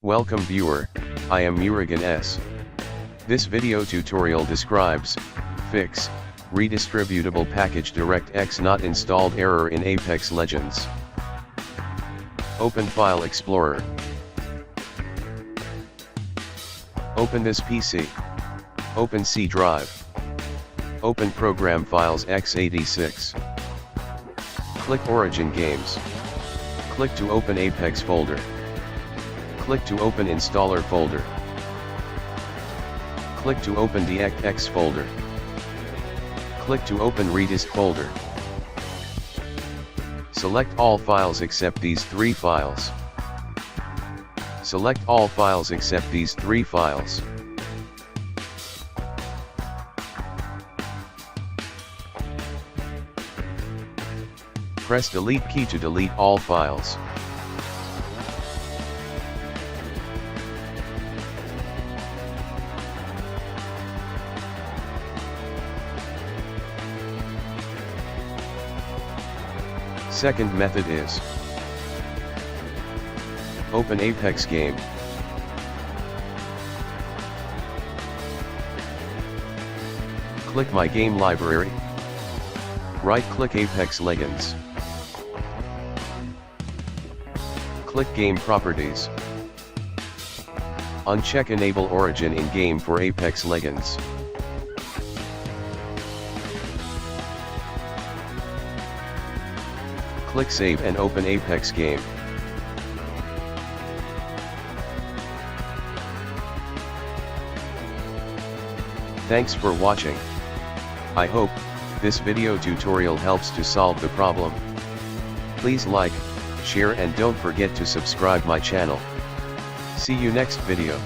Welcome viewer, I am Murugan S. This video tutorial describes, fix, redistributable package DirectX not installed error in Apex Legends. Open File Explorer. Open this PC. Open C drive. Open Program Files x86. Click Origin Games. Click to open Apex folder. Click to open Installer folder. Click to open DirectX folder. Click to open Redist folder. Select all files except these three files. Select all files except these three files. Press Delete key to delete all files. Second method is open Apex game. Click My Game Library. Right-click Apex Legends. Click Game Properties. Uncheck Enable Origin in Game for Apex Legends. Click Save and open Apex game. Thanks for watching. I hope this video tutorial helps to solve the problem. Please like, share and don't forget to subscribe my channel. See you next video.